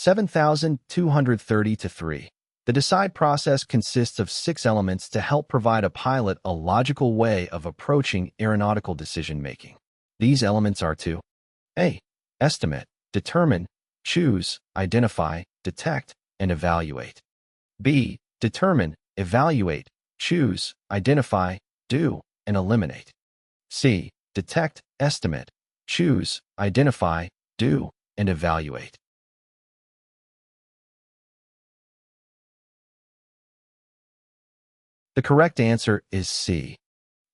Q7230-3. The DECIDE process consists of 6 elements to help provide a pilot a logical way of approaching aeronautical decision making. These elements are to A. Estimate, determine, choose, identify, detect, and evaluate. B. Determine, evaluate, choose, identify, do, and eliminate. C. Detect, estimate, choose, identify, do, and evaluate. The correct answer is C.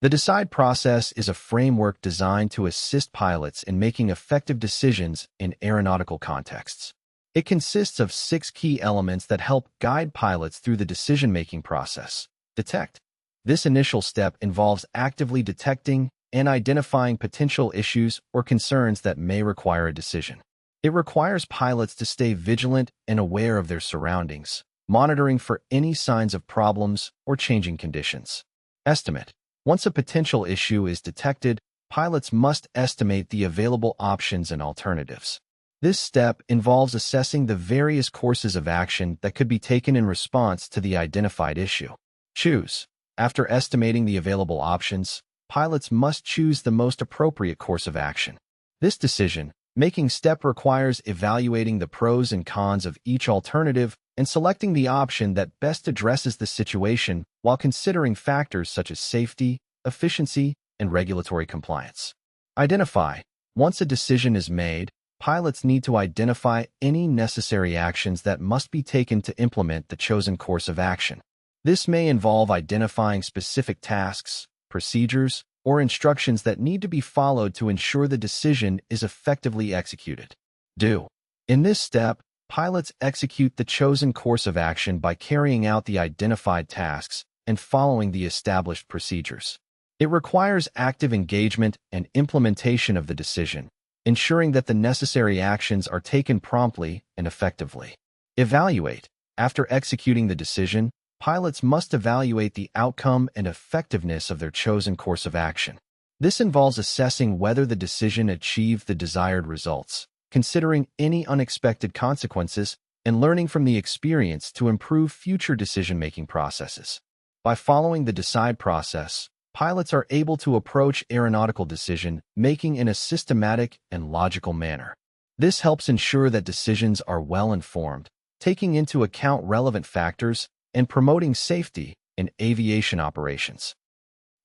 The DECIDE process is a framework designed to assist pilots in making effective decisions in aeronautical contexts. It consists of 6 key elements that help guide pilots through the decision-making process. Detect. This initial step involves actively detecting and identifying potential issues or concerns that may require a decision. It requires pilots to stay vigilant and aware of their surroundings, monitoring for any signs of problems or changing conditions. Estimate. Once a potential issue is detected, pilots must estimate the available options and alternatives. This step involves assessing the various courses of action that could be taken in response to the identified issue. Choose. After estimating the available options, pilots must choose the most appropriate course of action. This decision-making step requires evaluating the pros and cons of each alternative and selecting the option that best addresses the situation while considering factors such as safety, efficiency, and regulatory compliance. Identify. Once a decision is made, pilots need to identify any necessary actions that must be taken to implement the chosen course of action. This may involve identifying specific tasks, procedures, or instructions that need to be followed to ensure the decision is effectively executed. Do. In this step, pilots execute the chosen course of action by carrying out the identified tasks and following the established procedures. It requires active engagement and implementation of the decision, ensuring that the necessary actions are taken promptly and effectively. Evaluate. After executing the decision, pilots must evaluate the outcome and effectiveness of their chosen course of action. This involves assessing whether the decision achieved the desired results, considering any unexpected consequences, and learning from the experience to improve future decision-making processes. By following the DECIDE process, pilots are able to approach aeronautical decision-making in a systematic and logical manner. This helps ensure that decisions are well-informed, taking into account relevant factors, and promoting safety in aviation operations.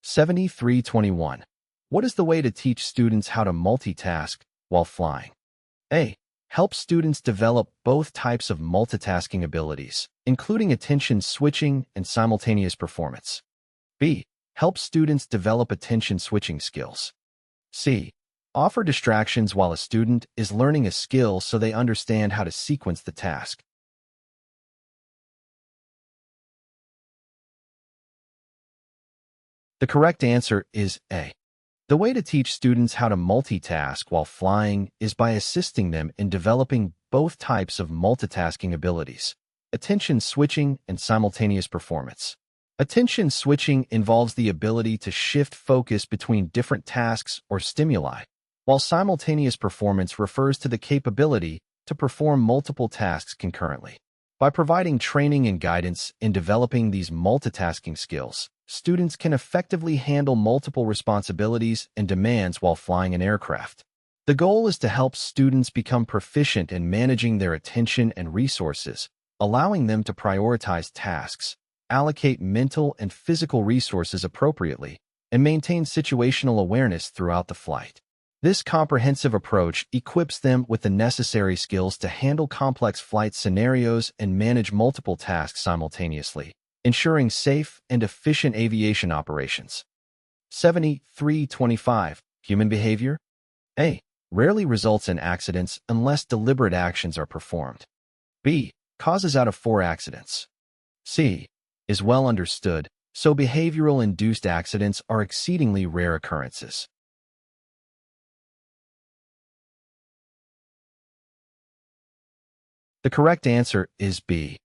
7321. What is the way to teach students how to multitask while flying? A. Help students develop both types of multitasking abilities, including attention switching and simultaneous performance. B. Help students develop attention switching skills. C. Offer distractions while a student is learning a skill so they understand how to sequence the task. The correct answer is A. The way to teach students how to multitask while flying is by assisting them in developing both types of multitasking abilities, attention switching and simultaneous performance. Attention switching involves the ability to shift focus between different tasks or stimuli, while simultaneous performance refers to the capability to perform multiple tasks concurrently. By providing training and guidance in developing these multitasking skills, students can effectively handle multiple responsibilities and demands while flying an aircraft. The goal is to help students become proficient in managing their attention and resources, allowing them to prioritize tasks, allocate mental and physical resources appropriately, and maintain situational awareness throughout the flight. This comprehensive approach equips them with the necessary skills to handle complex flight scenarios and manage multiple tasks simultaneously, ensuring safe and efficient aviation operations. 7325. Human behavior? A. Rarely results in accidents unless deliberate actions are performed. B. Causes out of 4 accidents. C. Is well understood, so behavioral-induced accidents are exceedingly rare occurrences. The correct answer is B.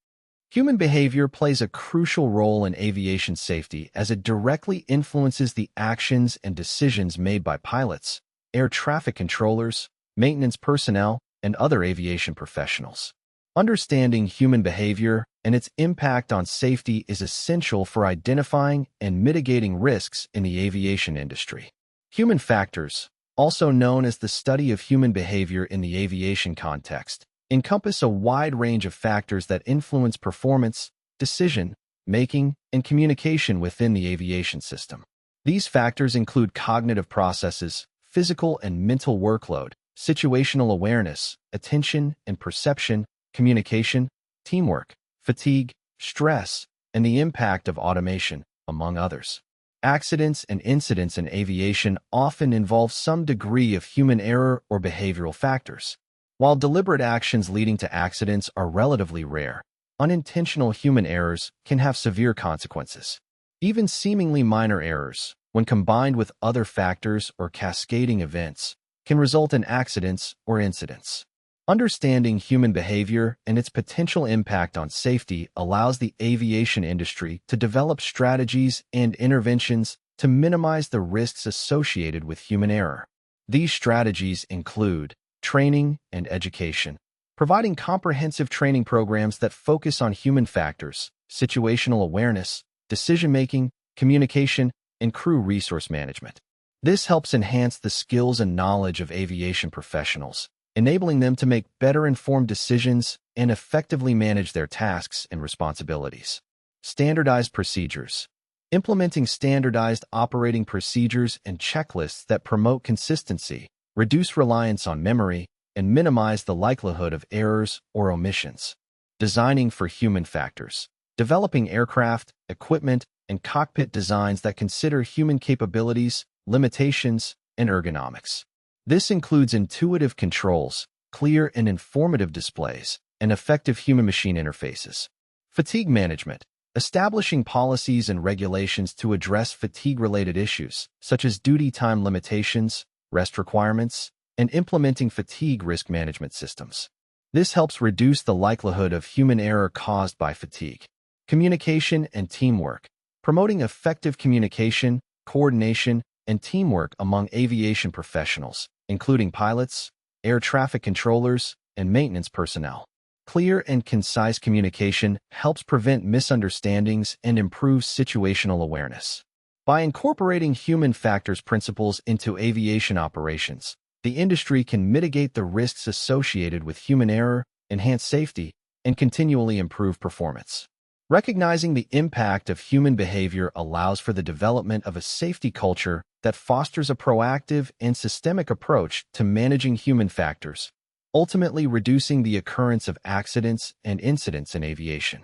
Human behavior plays a crucial role in aviation safety as it directly influences the actions and decisions made by pilots, air traffic controllers, maintenance personnel, and other aviation professionals. Understanding human behavior and its impact on safety is essential for identifying and mitigating risks in the aviation industry. Human factors, also known as the study of human behavior in the aviation context, encompass a wide range of factors that influence performance, decision making, and communication within the aviation system. These factors include cognitive processes, physical and mental workload, situational awareness, attention and perception, communication, teamwork, fatigue, stress, and the impact of automation, among others. Accidents and incidents in aviation often involve some degree of human error or behavioral factors. While deliberate actions leading to accidents are relatively rare, unintentional human errors can have severe consequences. Even seemingly minor errors, when combined with other factors or cascading events, can result in accidents or incidents. Understanding human behavior and its potential impact on safety allows the aviation industry to develop strategies and interventions to minimize the risks associated with human error. These strategies include training and education, providing comprehensive training programs that focus on human factors, situational awareness, decision-making, communication, and crew resource management. This helps enhance the skills and knowledge of aviation professionals, enabling them to make better-informed decisions and effectively manage their tasks and responsibilities. Standardized procedures. Implementing standardized operating procedures and checklists that promote consistency, reduce reliance on memory, and minimize the likelihood of errors or omissions. Designing for human factors. Developing aircraft, equipment, and cockpit designs that consider human capabilities, limitations, and ergonomics. This includes intuitive controls, clear and informative displays, and effective human-machine interfaces. Fatigue management. Establishing policies and regulations to address fatigue-related issues, such as duty time limitations, rest requirements, and implementing fatigue risk management systems. This helps reduce the likelihood of human error caused by fatigue. Communication and teamwork. Promoting effective communication, coordination, and teamwork among aviation professionals, including pilots, air traffic controllers, and maintenance personnel. Clear and concise communication helps prevent misunderstandings and improves situational awareness. By incorporating human factors principles into aviation operations, the industry can mitigate the risks associated with human error, enhance safety, and continually improve performance. Recognizing the impact of human behavior allows for the development of a safety culture that fosters a proactive and systemic approach to managing human factors, ultimately reducing the occurrence of accidents and incidents in aviation.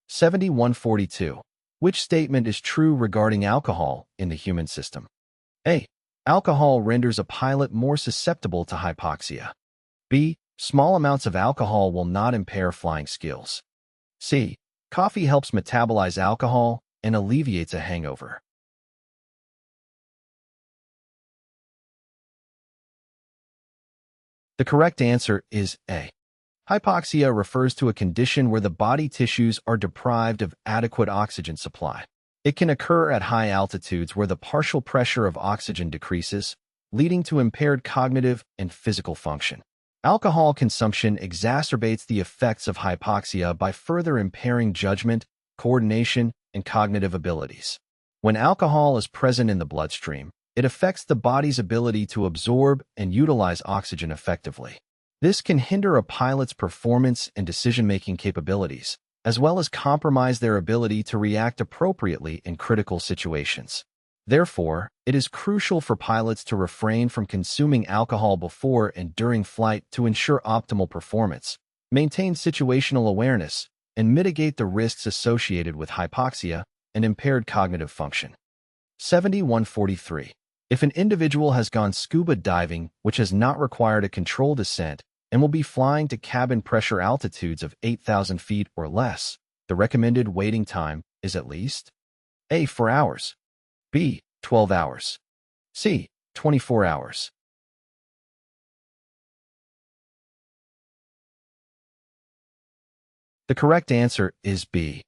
7142. Which statement is true regarding alcohol in the human system? A. Alcohol renders a pilot more susceptible to hypoxia. B. Small amounts of alcohol will not impair flying skills. C. Coffee helps metabolize alcohol and alleviates a hangover. The correct answer is A. Hypoxia refers to a condition where the body tissues are deprived of adequate oxygen supply. It can occur at high altitudes where the partial pressure of oxygen decreases, leading to impaired cognitive and physical function. Alcohol consumption exacerbates the effects of hypoxia by further impairing judgment, coordination, and cognitive abilities. When alcohol is present in the bloodstream, it affects the body's ability to absorb and utilize oxygen effectively. This can hinder a pilot's performance and decision-making capabilities, as well as compromise their ability to react appropriately in critical situations. Therefore, it is crucial for pilots to refrain from consuming alcohol before and during flight to ensure optimal performance, maintain situational awareness, and mitigate the risks associated with hypoxia and impaired cognitive function. 7143. If an individual has gone scuba diving, which has not required a controlled descent, and will be flying to cabin pressure altitudes of 8,000 feet or less, the recommended waiting time is at least A. 4 hours, B. 12 hours, C. 24 hours. The correct answer is B.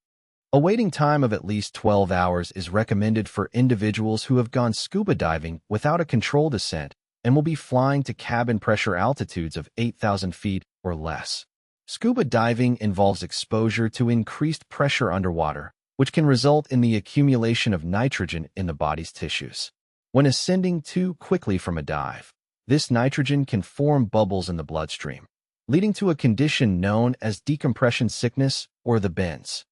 A waiting time of at least 12 hours is recommended for individuals who have gone scuba diving without a controlled descent and will be flying to cabin pressure altitudes of 8,000 feet or less. Scuba diving involves exposure to increased pressure underwater, which can result in the accumulation of nitrogen in the body's tissues. When ascending too quickly from a dive, this nitrogen can form bubbles in the bloodstream, leading to a condition known as decompression sickness or the bends.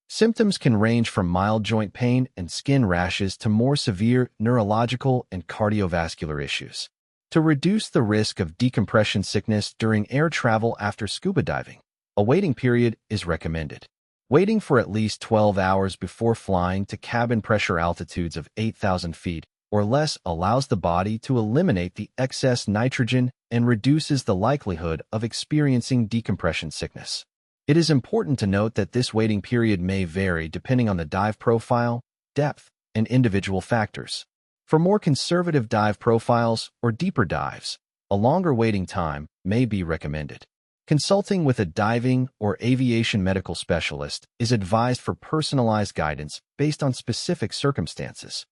Symptoms can range from mild joint pain and skin rashes to more severe neurological and cardiovascular issues. To reduce the risk of decompression sickness during air travel after scuba diving, a waiting period is recommended. Waiting for at least 12 hours before flying to cabin pressure altitudes of 8,000 feet or less allows the body to eliminate the excess nitrogen and reduces the likelihood of experiencing decompression sickness. It is important to note that this waiting period may vary depending on the dive profile, depth, and individual factors. For more conservative dive profiles or deeper dives, a longer waiting time may be recommended. Consulting with a diving or aviation medical specialist is advised for personalized guidance based on specific circumstances.